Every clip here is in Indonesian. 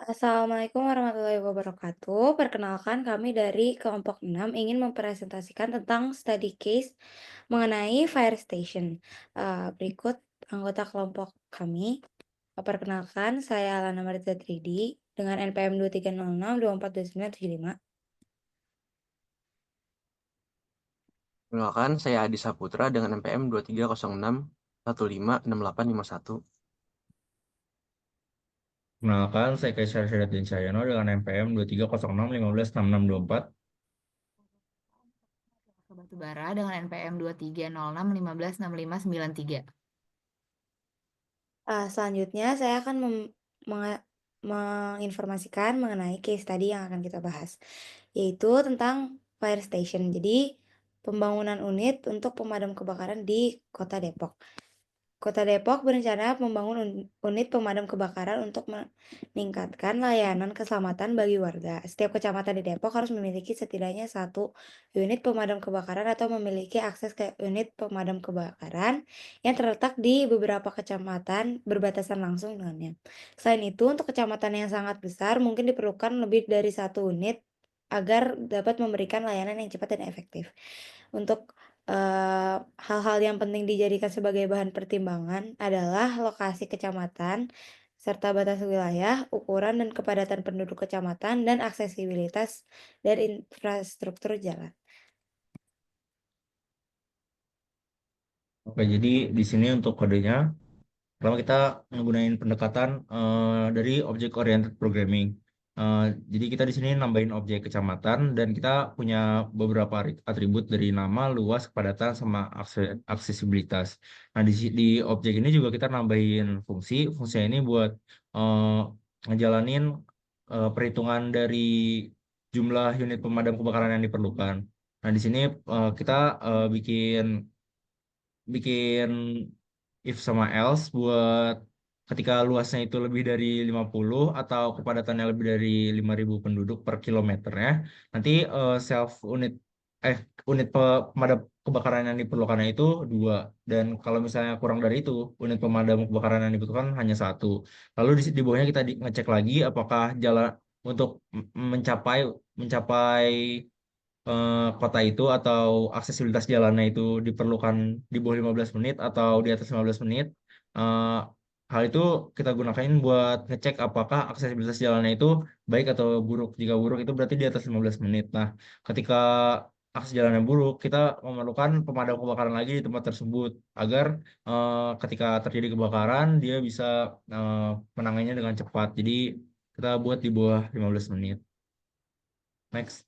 Assalamualaikum warahmatullahi wabarakatuh. Perkenalkan kami dari kelompok 6 ingin mempresentasikan tentang study case mengenai fire station. Berikut anggota kelompok kami. Perkenalkan, saya Lana Marita Tridi dengan NPM 2306242975. Perkenalkan, saya Adi Saputra dengan NPM 2306156851. Kenalkan, saya Kaisar Syaratin Cahyono dengan NPM 2306156624. Batubara dengan NPM 2306156593. Selanjutnya, saya akan menginformasikan mengenai case tadi yang akan kita bahas, yaitu tentang fire station. Jadi, pembangunan unit untuk pemadam kebakaran di Kota Depok. Kota Depok berencana membangun unit pemadam kebakaran untuk meningkatkan layanan keselamatan bagi warga. Setiap kecamatan di Depok harus memiliki setidaknya satu unit pemadam kebakaran atau memiliki akses ke unit pemadam kebakaran yang terletak di beberapa kecamatan berbatasan langsung dengannya. Selain itu, untuk kecamatan yang sangat besar, mungkin diperlukan lebih dari satu unit agar dapat memberikan layanan yang cepat dan efektif. Untuk hal-hal yang penting dijadikan sebagai bahan pertimbangan adalah lokasi kecamatan, serta batas wilayah, ukuran dan kepadatan penduduk kecamatan, dan aksesibilitas dan infrastruktur jalan. Oke, jadi di sini untuk kodenya, pertama kita menggunakan pendekatan dari object oriented programming. Eh, jadi kita di sini nambahin objek kecamatan dan kita punya beberapa atribut dari nama, luas, kepadatan, sama aksesibilitas. Nah, di objek ini juga kita nambahin fungsi. Fungsinya ini buat eh, ngejalanin perhitungan dari jumlah unit pemadam kebakaran yang diperlukan. Nah, di sini kita bikin bikin if sama else buat ketika luasnya itu lebih dari 50 atau kepadatannya lebih dari 5.000 penduduk per kilometernya, nanti self unit eh unit pemadam kebakaran yang diperlukannya itu dua, dan kalau misalnya kurang dari itu unit pemadam kebakaran yang dibutuhkan hanya satu. Lalu di bawahnya kita ngecek lagi apakah jalan untuk mencapai mencapai kota itu atau aksesibilitas jalannya itu diperlukan di bawah 15 menit atau di atas 15 menit. Eh, Hal itu kita gunakan buat ngecek apakah aksesibilitas jalannya itu baik atau buruk. Jika buruk itu berarti di atas 15 menit. Nah, ketika akses jalannya buruk, kita memerlukan pemadam kebakaran lagi di tempat tersebut agar ketika terjadi kebakaran dia bisa eh, menangannya dengan cepat. Jadi kita buat di bawah 15 menit. Next.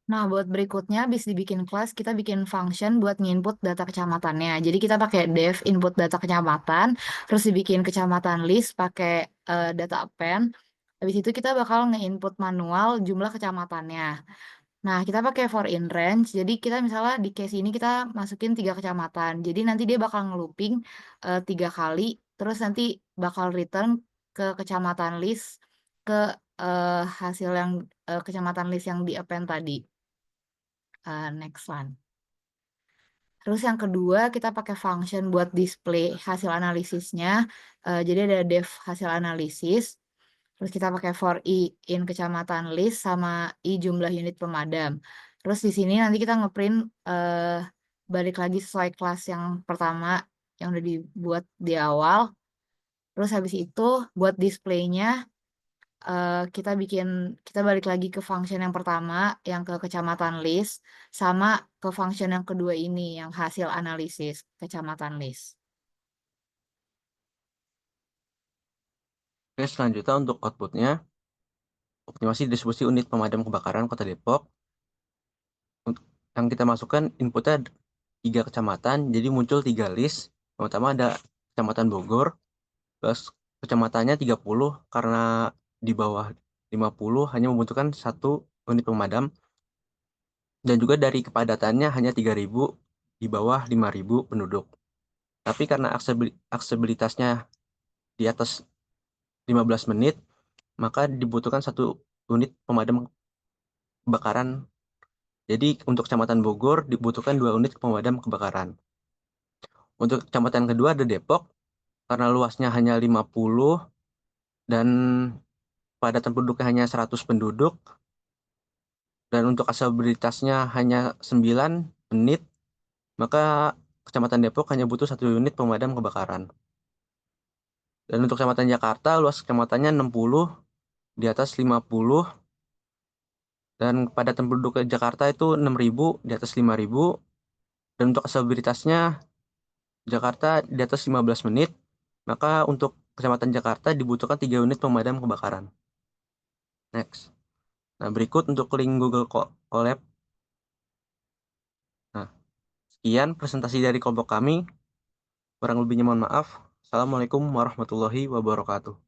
Nah, buat berikutnya habis dibikin kelas, kita bikin function buat nginput data kecamatannya. Jadi kita pakai def input data kecamatan, terus dibikin kecamatan list pakai data append. Habis itu kita bakal nge-input manual jumlah kecamatannya. Nah, kita pakai for in range. Jadi kita misalnya di case ini kita masukin 3 kecamatan. Jadi nanti dia bakal nge-looping 3 kali, terus nanti bakal return ke kecamatan list ke hasil yang kecamatan list yang di append tadi. Next one. Terus yang kedua kita pakai function buat display hasil analisisnya. Jadi ada def hasil analisis. Terus kita pakai for i in kecamatan list sama i jumlah unit pemadam. Terus di sini nanti kita ngeprint balik lagi sesuai kelas yang pertama yang udah dibuat di awal. Terus habis itu buat displaynya kita balik lagi ke function yang pertama yang ke kecamatan list sama ke function yang kedua ini yang hasil analisis kecamatan list. Oke, selanjutnya untuk outputnya, optimasi distribusi unit pemadam kebakaran Kota Depok. Untuk yang kita masukkan inputnya 3 kecamatan, jadi muncul 3 list. Pertama ada Kecamatan Bogor, terus kecamatannya 30 karena di bawah 50 hanya membutuhkan satu unit pemadam, dan juga dari kepadatannya hanya 3.000 di bawah 5.000 penduduk. Tapi karena aksesibilitasnya di atas 15 menit, maka dibutuhkan satu unit pemadam kebakaran. Jadi untuk Kecamatan Bogor dibutuhkan 2 unit pemadam kebakaran. Untuk kecamatan kedua ada Depok, karena luasnya hanya 50 dan padat penduduknya hanya 100 penduduk, dan untuk aksesibilitasnya hanya 9 menit, maka Kecamatan Depok hanya butuh 1 unit pemadam kebakaran. Dan untuk Kecamatan Jakarta, luas kecamatannya 60, di atas 50, dan padat penduduk Jakarta itu 6.000, di atas 5.000, dan untuk aksesibilitasnya Jakarta di atas 15 menit, maka untuk Kecamatan Jakarta dibutuhkan 3 unit pemadam kebakaran. Next. Nah, berikut untuk link Google Colab. Nah, sekian presentasi dari kelompok kami. Kurang lebihnya mohon maaf. Assalamualaikum warahmatullahi wabarakatuh.